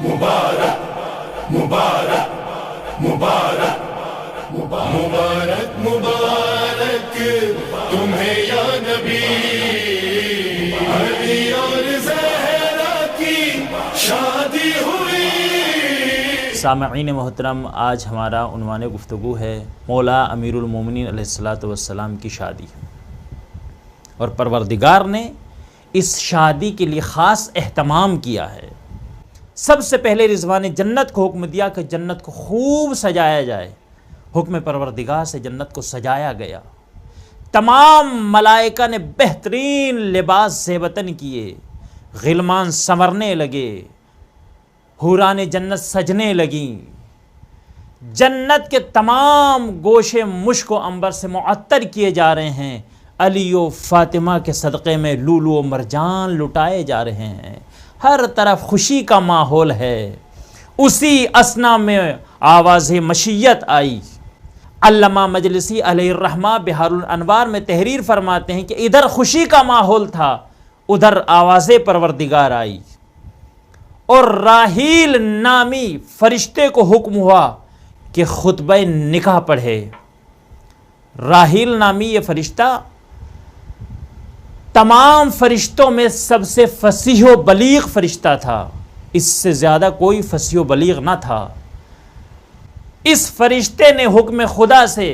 مبارک مبارک مبارک مبارک مبارک تمہیں یا نبی، علی اور زہرا کی شادی ہوئی۔ سامعین محترم، آج ہمارا عنوان گفتگو ہے مولا امیر المومنین علیہ الصلوۃ والسلام کی شادی، اور پروردگار نے اس شادی کے لیے خاص اہتمام کیا ہے۔ سب سے پہلے رضوان جنت کو حکم دیا کہ جنت کو خوب سجایا جائے۔ حکم پروردگار سے جنت کو سجایا گیا، تمام ملائکہ نے بہترین لباس زیبتن کیے، غلمان سنورنے لگے، حوران جنت سجنے لگیں، جنت کے تمام گوشے مشک و عنبر سے معطر کیے جا رہے ہیں، علی و فاطمہ کے صدقے میں لولو و مرجان لٹائے جا رہے ہیں، ہر طرف خوشی کا ماحول ہے۔ اسی اثنا میں آواز مشیت آئی۔ علامہ مجلسی علیہ الرحمہ بحار الانوار میں تحریر فرماتے ہیں کہ ادھر خوشی کا ماحول تھا، ادھر آواز پروردگار آئی، اور راحیل نامی فرشتے کو حکم ہوا کہ خطبہ نکاح پڑھے۔ راحیل نامی یہ فرشتہ تمام فرشتوں میں سب سے فصیح و بلیغ فرشتہ تھا، اس سے زیادہ کوئی فصیح و بلیغ نہ تھا۔ اس فرشتے نے حکم خدا سے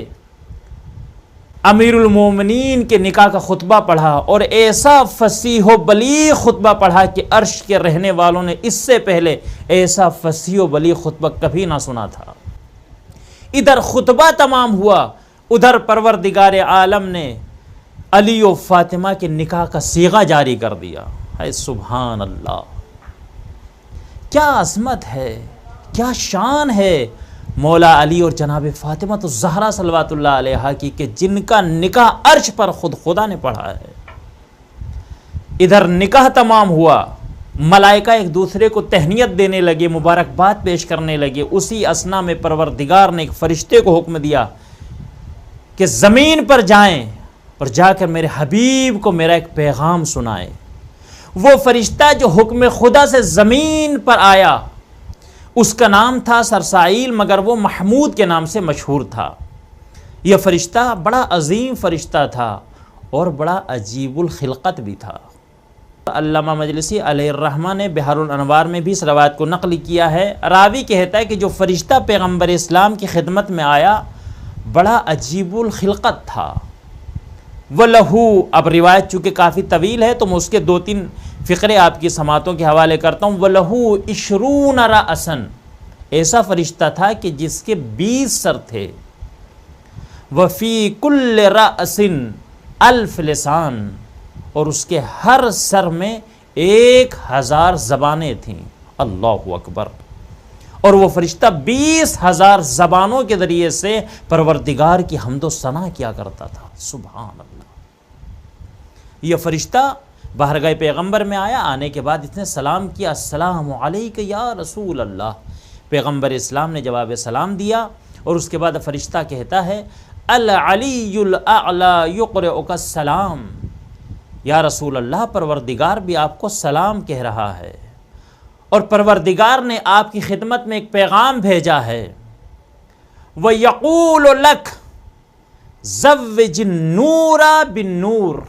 امیر المومنین کے نکاح کا خطبہ پڑھا، اور ایسا فصیح و بلیغ خطبہ پڑھا کہ عرش کے رہنے والوں نے اس سے پہلے ایسا فصیح و بلیغ خطبہ کبھی نہ سنا تھا۔ ادھر خطبہ تمام ہوا، ادھر پروردگار عالم نے علی و فاطمہ کے نکاح کا صیغہ جاری کر دیا۔ اے سبحان اللہ، کیا عظمت ہے، کیا شان ہے مولا علی اور جناب فاطمہ تو زہرا صلوات اللہ علیہا کی، کہ جن کا نکاح عرش پر خود خدا نے پڑھا ہے۔ ادھر نکاح تمام ہوا، ملائکہ ایک دوسرے کو تہنیت دینے لگے، مبارکباد پیش کرنے لگے۔ اسی اثنا میں پروردگار نے ایک فرشتے کو حکم دیا کہ زمین پر جائیں اور جا کر میرے حبیب کو میرا ایک پیغام سنائے۔ وہ فرشتہ جو حکم خدا سے زمین پر آیا، اس کا نام تھا سرسائیل، مگر وہ محمود کے نام سے مشہور تھا۔ یہ فرشتہ بڑا عظیم فرشتہ تھا اور بڑا عجیب الخلقت بھی تھا۔ علامہ مجلسی علیہ الرحمہ نے بحار الانوار میں بھی اس روایت کو نقل کیا ہے۔ راوی کہتا ہے کہ جو فرشتہ پیغمبر اسلام کی خدمت میں آیا بڑا عجیب الخلقت تھا۔ وَلَهُ، اب روایت چونکہ کافی طویل ہے تو میں اس کے 2-3 فقرے آپ کی سماعتوں کے حوالے کرتا ہوں۔ وَلَهُ 20 رأسًا، ایسا فرشتہ تھا کہ جس کے 20 سر تھے۔ وَفِي كُلِّ رَأْسٍ 1000 لسان، اور اس کے ہر سر میں 1000 زبانیں تھیں۔ اللہ اکبر۔ اور وہ فرشتہ 20,000 زبانوں کے ذریعے سے پروردگار کی حمد و ثنا کیا کرتا تھا۔ سبحان اللہ۔ یہ فرشتہ بارگاہ پیغمبر میں آیا، آنے کے بعد اس نے سلام کیا، السلام علیک یا رسول اللہ۔ پیغمبر اسلام نے جواب سلام دیا، اور اس کے بعد فرشتہ کہتا ہے العلی الاعلی یقرئک السلام، یا رسول اللہ پروردگار بھی آپ کو سلام کہہ رہا ہے، اور پروردگار نے آپ کی خدمت میں ایک پیغام بھیجا ہے۔ وَيَقُولُ لَكَ زَوِّجِ النُّورَ بِالنُّورِ،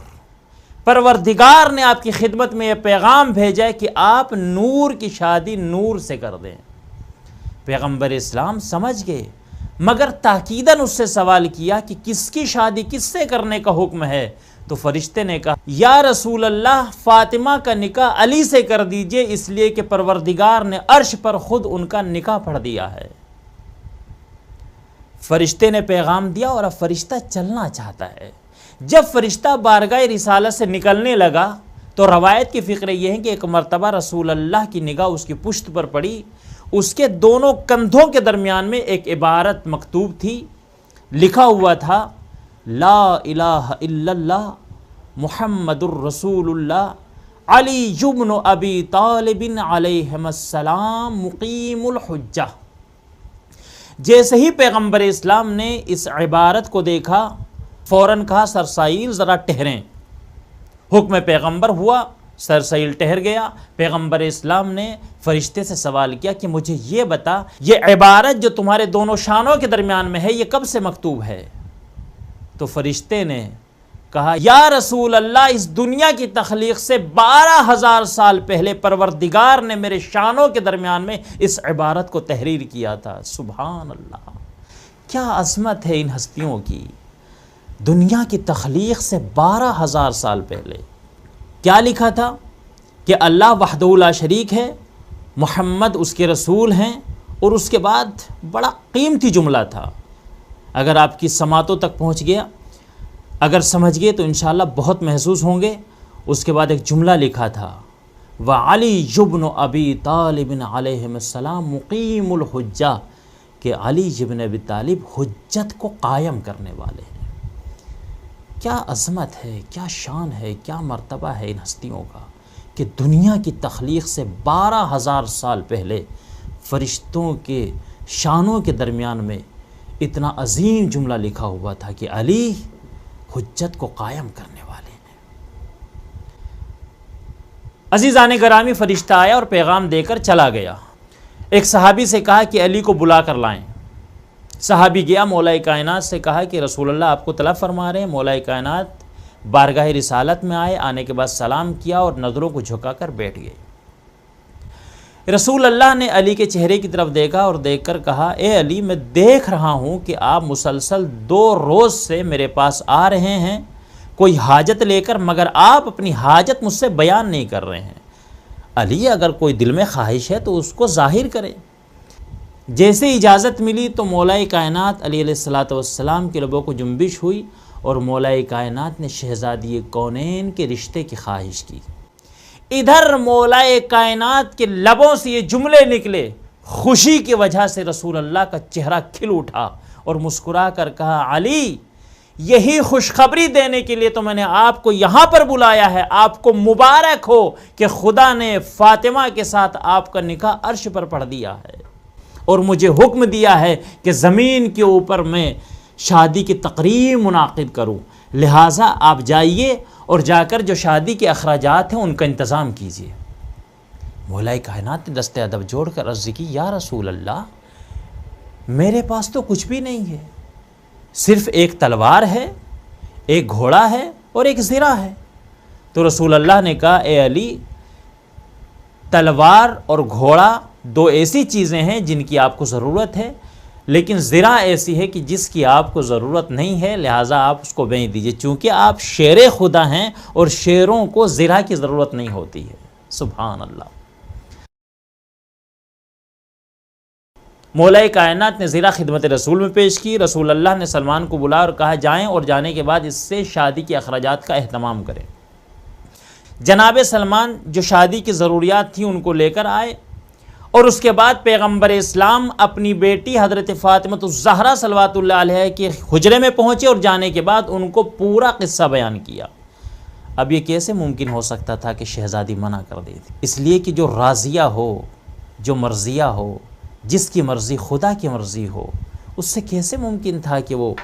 پروردگار نے آپ کی خدمت میں یہ پیغام بھیجا ہے کہ آپ نور کی شادی نور سے کر دیں۔ پیغمبر اسلام سمجھ گئے، مگر تاکیداً اس سے سوال کیا کہ کس کی شادی کس سے کرنے کا حکم ہے؟ تو فرشتے نے کہا یا رسول اللہ فاطمہ کا نکاح علی سے کر دیجئے، اس لیے کہ پروردگار نے عرش پر خود ان کا نکاح پڑھ دیا ہے۔ فرشتے نے پیغام دیا، اور اب فرشتہ چلنا چاہتا ہے۔ جب فرشتہ بارگاہ رسالت سے نکلنے لگا تو روایت کی فقرے یہ ہیں کہ ایک مرتبہ رسول اللہ کی نگاہ اس کی پشت پر پڑی، اس کے دونوں کندھوں کے درمیان میں ایک عبارت مکتوب تھی، لکھا ہوا تھا لا الہ الا اللہ محمد الرسول اللہ علی بن ابی طالب علیہم السلام مقیم الحجہ۔ جیسے ہی پیغمبر اسلام نے اس عبارت کو دیکھا، فوراً کہا سرسائیل ذرا ٹھہریں۔ حکم پیغمبر ہوا، سر سیل ٹہر گیا۔ پیغمبر اسلام نے فرشتے سے سوال کیا کہ مجھے یہ بتا، یہ عبارت جو تمہارے دونوں شانوں کے درمیان میں ہے یہ کب سے مکتوب ہے؟ تو فرشتے نے کہا یا رسول اللہ، اس دنیا کی تخلیق سے 12,000 سال پہلے پروردگار نے میرے شانوں کے درمیان میں اس عبارت کو تحریر کیا تھا۔ سبحان اللہ، کیا عظمت ہے ان ہستیوں کی۔ دنیا کی تخلیق سے 12,000 سال پہلے کیا لکھا تھا؟ کہ اللہ وحدہ لا شریک ہے، محمد اس کے رسول ہیں، اور اس کے بعد بڑا قیمتی جملہ تھا، اگر آپ کی سماعتوں تک پہنچ گیا، اگر سمجھ گئے تو انشاءاللہ بہت محسوس ہوں گے۔ اس کے بعد ایک جملہ لکھا تھا وَعَلِيُّ بْنُ أَبِي طَالِبٍ عَلَيْهِمُ السَّلَامُ مُقِيمُ الْحُجَّةِ کہ علی ابن ابی طالب حجت کو قائم کرنے والے ہیں۔ کیا عظمت ہے، کیا شان ہے، کیا مرتبہ ہے ان ہستیوں کا کہ دنیا کی تخلیق سے 12,000 سال پہلے فرشتوں کے شانوں کے درمیان میں اتنا عظیم جملہ لکھا ہوا تھا کہ علی حجت کو قائم کرنے والے ہیں۔ عزیزان گرامی، فرشتہ آیا اور پیغام دے کر چلا گیا۔ ایک صحابی سے کہا کہ علی کو بلا کر لائیں۔ صحابی گیا، مولا کائنات سے کہا کہ رسول اللہ آپ کو طلب فرما رہے ہیں۔ مولا کائنات بارگاہ رسالت میں آئے، آنے کے بعد سلام کیا اور نظروں کو جھکا کر بیٹھ گئے۔ رسول اللہ نے علی کے چہرے کی طرف دیکھا اور دیکھ کر کہا اے علی، میں دیکھ رہا ہوں کہ آپ مسلسل 2 روز سے میرے پاس آ رہے ہیں کوئی حاجت لے کر، مگر آپ اپنی حاجت مجھ سے بیان نہیں کر رہے ہیں۔ علی، اگر کوئی دل میں خواہش ہے تو اس کو ظاہر کرے۔ جیسے اجازت ملی تو مولا کائنات علی علیہ السلام کے لبوں کو جنبش ہوئی اور مولا کائنات نے شہزادی کونین کے رشتے کی خواہش کی۔ ادھر مولا کائنات کے لبوں سے یہ جملے نکلے، خوشی کی وجہ سے رسول اللہ کا چہرہ کھل اٹھا اور مسکرا کر کہا علی، یہی خوشخبری دینے کے لیے تو میں نے آپ کو یہاں پر بلایا ہے۔ آپ کو مبارک ہو کہ خدا نے فاطمہ کے ساتھ آپ کا نکاح عرش پر پڑھ دیا ہے اور مجھے حکم دیا ہے کہ زمین کے اوپر میں شادی کی تقریب منعقد کروں، لہٰذا آپ جائیے اور جا کر جو شادی کے اخراجات ہیں ان کا انتظام کیجیے۔ مولا کائنات نے دست ادب جوڑ کر عرض کی یا رسول اللہ، میرے پاس تو کچھ بھی نہیں ہے، صرف ایک تلوار ہے، ایک گھوڑا ہے اور ایک زرہ ہے۔ تو رسول اللہ نے کہا اے علی، تلوار اور گھوڑا 2 ایسی چیزیں ہیں جن کی آپ کو ضرورت ہے، لیکن زرہ ایسی ہے کہ جس کی آپ کو ضرورت نہیں ہے، لہٰذا آپ اس کو بیچ دیجئے، چونکہ آپ شیر خدا ہیں اور شیروں کو زرہ کی ضرورت نہیں ہوتی ہے۔ سبحان اللہ۔ مولا کائنات نے زرہ خدمت رسول میں پیش کی۔ رسول اللہ نے سلمان کو بلایا اور کہا جائیں اور جانے کے بعد اس سے شادی کے اخراجات کا اہتمام کریں۔ جناب سلمان جو شادی کی ضروریات تھیں ان کو لے کر آئے اور اس کے بعد پیغمبر اسلام اپنی بیٹی حضرت فاطمہ الزہرا صلوات اللہ علیہ کے حجرے میں پہنچے اور جانے کے بعد ان کو پورا قصہ بیان کیا۔ اب یہ کیسے ممکن ہو سکتا تھا کہ شہزادی منع کر دے دی؟ اس لیے کہ جو راضیہ ہو، جو مرضیہ ہو، جس کی مرضی خدا کی مرضی ہو، اس سے کیسے ممکن تھا کہ وہ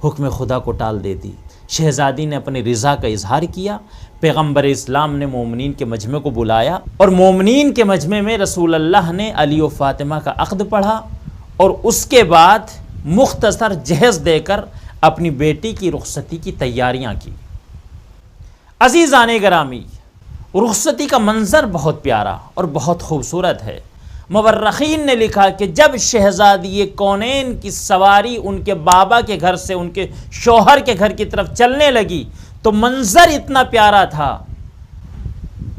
حکم خدا کو ٹال دیتی؟ شہزادی نے اپنی رضا کا اظہار کیا۔ پیغمبر اسلام نے مومنین کے مجمع کو بلایا اور مومنین کے مجمع میں رسول اللہ نے علی و فاطمہ کا عقد پڑھا اور اس کے بعد مختصر جہیز دے کر اپنی بیٹی کی رخصتی کی تیاریاں کی۔ عزیزان گرامی، رخصتی کا منظر بہت پیارا اور بہت خوبصورت ہے۔ مورخین نے لکھا کہ جب شہزادی کونین کی سواری ان کے بابا کے گھر سے ان کے شوہر کے گھر کی طرف چلنے لگی تو منظر اتنا پیارا تھا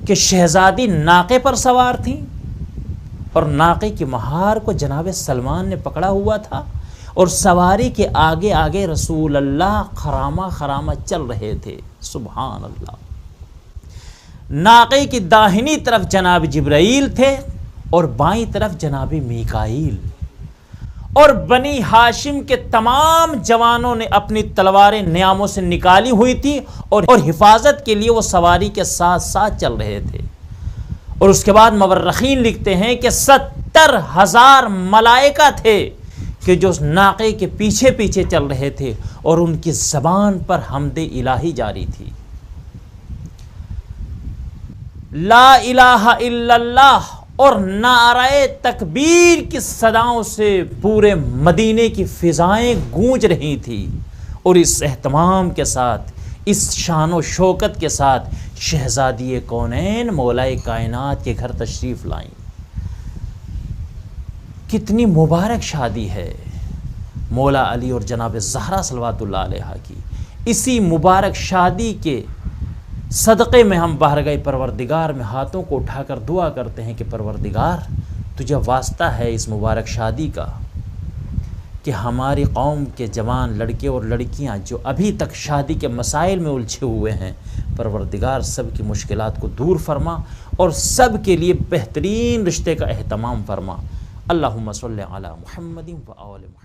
کہ شہزادی ناقے پر سوار تھیں اور ناقے کی مہار کو جناب سلمان نے پکڑا ہوا تھا اور سواری کے آگے آگے رسول اللہ خرامہ خرامہ چل رہے تھے۔ سبحان اللہ۔ ناقے کی داہنی طرف جناب جبرائیل تھے اور بائیں طرف جناب میکائیل، اور بنی ہاشم کے تمام جوانوں نے اپنی تلواریں نیاموں سے نکالی ہوئی تھی اور حفاظت کے لیے وہ سواری کے ساتھ ساتھ چل رہے تھے۔ اور اس کے بعد مورخین لکھتے ہیں کہ 70,000 ملائکہ تھے کہ جو ناقے کے پیچھے پیچھے چل رہے تھے اور ان کی زبان پر حمد الہی جاری تھی۔ لا الہ الا اللہ اور نعرہ تکبیر کی صداؤں سے پورے مدینے کی فضائیں گونج رہی تھی، اور اس اہتمام کے ساتھ، اس شان و شوکت کے ساتھ شہزادی کونین مولائے کائنات کے گھر تشریف لائیں۔ کتنی مبارک شادی ہے مولا علی اور جناب زہرا صلوات اللہ علیہ کی۔ اسی مبارک شادی کے صدقے میں ہم بارگاہ پروردگار میں ہاتھوں کو اٹھا کر دعا کرتے ہیں کہ پروردگار تجھے واسطہ ہے اس مبارک شادی کا، کہ ہماری قوم کے جوان لڑکے اور لڑکیاں جو ابھی تک شادی کے مسائل میں الجھے ہوئے ہیں، پروردگار سب کی مشکلات کو دور فرما اور سب کے لیے بہترین رشتے کا اہتمام فرما۔ اللہم صلی علی محمد و آل محمد۔